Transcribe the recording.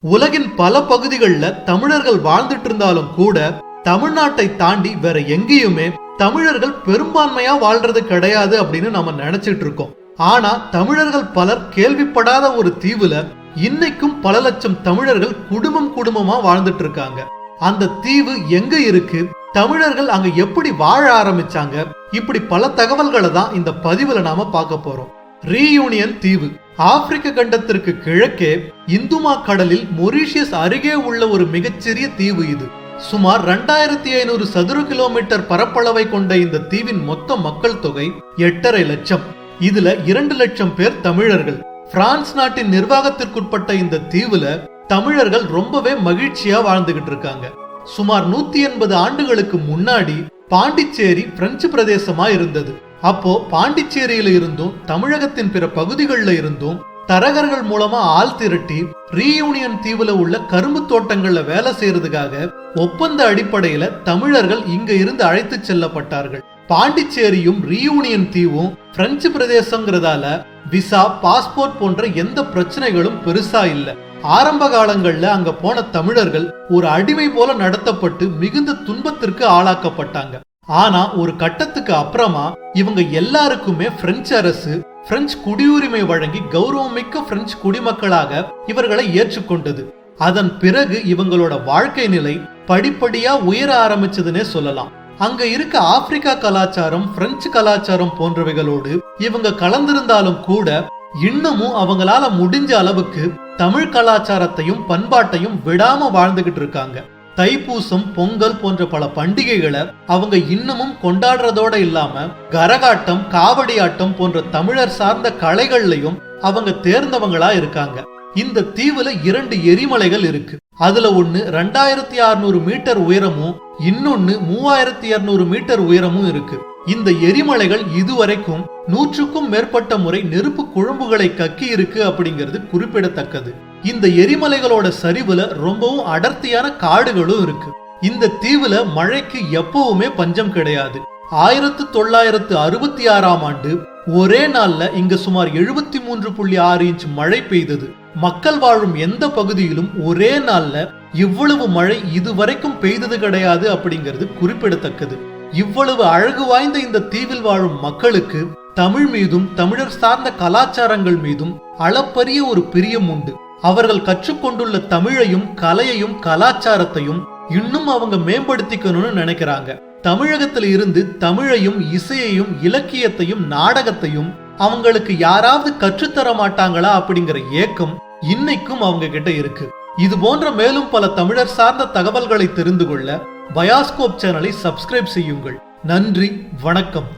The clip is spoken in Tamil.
உலகின் பல பகுதிகளில் தமிழர்கள் வாழ்ந்துட்டு இருந்தாலும் கூட தமிழ்நாட்டை தாண்டி வேற எங்கேயுமே தமிழர்கள் பெரும்பான்மையா வாழ்றது கிடையாது அப்படின்னு நம்ம நினைச்சிட்டு இருக்கோம். ஆனா தமிழர்கள் பலர் கேள்விப்படாத ஒரு தீவுல இன்னைக்கும் பல லட்சம் தமிழர்கள் குடும்பமா வாழ்ந்துட்டு இருக்காங்க. அந்த தீவு எங்க இருக்கு, தமிழர்கள் அங்க எப்படி வாழ ஆரம்பிச்சாங்க, இப்படி பல தகவல்களை தான் இந்த பதிவுல நாம பார்க்க போறோம். ரீயூனியன் தீவு ஆப்பிரிக்க கண்டத்திற்கு கிழக்கே இந்துமா கடலில் மொரீஷியஸ் அருகே உள்ள ஒரு மிகச்சிறிய தீவு இது. சுமார் 2500 சதுர கிலோமீட்டர் பரப்பளவை கொண்ட இந்த தீவின் மொத்த மக்கள் தொகை 8.5 லட்சம். இதுல 2 லட்சம் பேர் தமிழர்கள். பிரான்ஸ் நாட்டின் நிர்வாகத்திற்குட்பட்ட இந்த தீவுல தமிழர்கள் ரொம்பவே மகிழ்ச்சியா வாழ்ந்துகிட்டு இருக்காங்க. சுமார் 180 ஆண்டுகளுக்கு முன்னாடி பாண்டிச்சேரி பிரெஞ்சு பிரதேசமா இருந்தது. அப்போ பாண்டிச்சேரியில இருந்தும் தமிழகத்தின் பிற பகுதிகளில் இருந்தும் தரகர்கள் மூலமா ஆள் திரட்டி ரீயூனியன் தீவுல உள்ள கரும்பு தோட்டங்கள்ல வேலை செய்யறதுக்காக ஒப்பந்த அடிப்படையில தமிழர்கள் இங்க இருந்து அழைத்து செல்லப்பட்டார்கள். பாண்டிச்சேரியும் ரீயூனியன் தீவும் பிரெஞ்சு பிரதேசங்கிறதால விசா, பாஸ்போர்ட் போன்ற எந்த பிரச்சனைகளும் பெருசா இல்ல. ஆரம்ப காலங்கள்ல அங்க போன தமிழர்கள் ஒரு அடிமை போல நடத்தப்பட்டு மிகுந்த துன்பத்திற்கு ஆளாக்கப்பட்டாங்க. ஆனா ஒரு கட்டத்துக்கு அப்புறமா இவங்க எல்லாருக்குமே பிரெஞ்சு அரசு பிரெஞ்சு குடியுரிமை வழங்கி கௌரவமிக்க பிரெஞ்சு குடிமக்களாக இவர்களை ஏற்றுக்கொண்டது. அதன் பிறகு இவங்களோட வாழ்க்கை நிலை படிப்படியா உயர ஆரம்பிச்சதுன்னே சொல்லலாம். அங்க இருக்க ஆப்பிரிக்கா கலாச்சாரம், பிரெஞ்சு கலாச்சாரம் போன்றவைகளோடு இவங்க கலந்திருந்தாலும் கூட இன்னமும் அவங்களால முடிஞ்ச அளவுக்கு தமிழ் கலாச்சாரத்தையும் பண்பாட்டையும் விடாம வாழ்ந்துகிட்டு இருக்காங்க. தைப்பூசம், பொங்கல் போன்ற பல பண்டிகைகளை அவங்க இன்னமும் கொண்டாடுறதோட இல்லாம கரகாட்டம், காவடி ஆட்டம் போன்ற தமிழர் சார்ந்த கலைகள்லயும் அவங்க தேர்ந்தவங்களா இருக்காங்க. இந்த தீவுல 2 எரிமலைகள் இருக்கு. அதுல ஒண்ணு 2600 மீட்டர் உயரமும் இன்னொன்னு 3200 மீட்டர் உயரமும் இருக்கு. இந்த எரிமலைகள் இதுவரைக்கும் 100க்கும் மேற்பட்ட முறை நெருப்பு குழம்புகளை கக்கி இருக்கு அப்படிங்கிறது குறிப்பிடத்தக்கது. இந்த எரிமலைகளோட சரிவுல ரொம்பவும் அடர்த்தியான காடுகளும் இருக்கு. இந்த தீவுல மழைக்கு எப்பவுமே பஞ்சம் கிடையாது. 1966ஆம் ஆண்டு ஒரே நாள்ல இங்க சுமார் 73.6 இன்ச் மழை பெய்தது. மக்கள் வாழும் எந்த பகுதியிலும் ஒரே நாள்ல இவ்வளவு மழை இதுவரைக்கும் பெய்தது கிடையாது அப்படிங்கிறது குறிப்பிடத்தக்கது. இவ்வளவு அழகு வாய்ந்த இந்த தீவில் வாழும் மக்களுக்கு தமிழ் மீதும் தமிழர் சார்ந்த கலாச்சாரங்கள் மீதும் அளப்பரிய ஒரு பிரியம் உண்டு. அவர்கள் கற்றுக்கொண்டுள்ள தமிழையும் கலையையும் கலாச்சாரத்தையும் இன்னும் அவங்க மேம்படுத்திக்கணும்னு நினைக்கிறாங்க. தமிழகத்துல இருந்து தமிழையும் இசையையும் இலக்கியத்தையும் நாடகத்தையும் அவங்களுக்கு யாராவது கற்றுத்தர மாட்டாங்களா அப்படிங்கிற ஏக்கம் இன்னைக்கும் அவங்க கிட்ட இருக்கு. இது போன்ற மேலும் பல தமிழர் சார்ந்த தகவல்களை தெரிந்து கொள்ள பயாஸ்கோப் சேனலை சப்ஸ்கிரைப் செய்யுங்கள். நன்றி, வணக்கம்.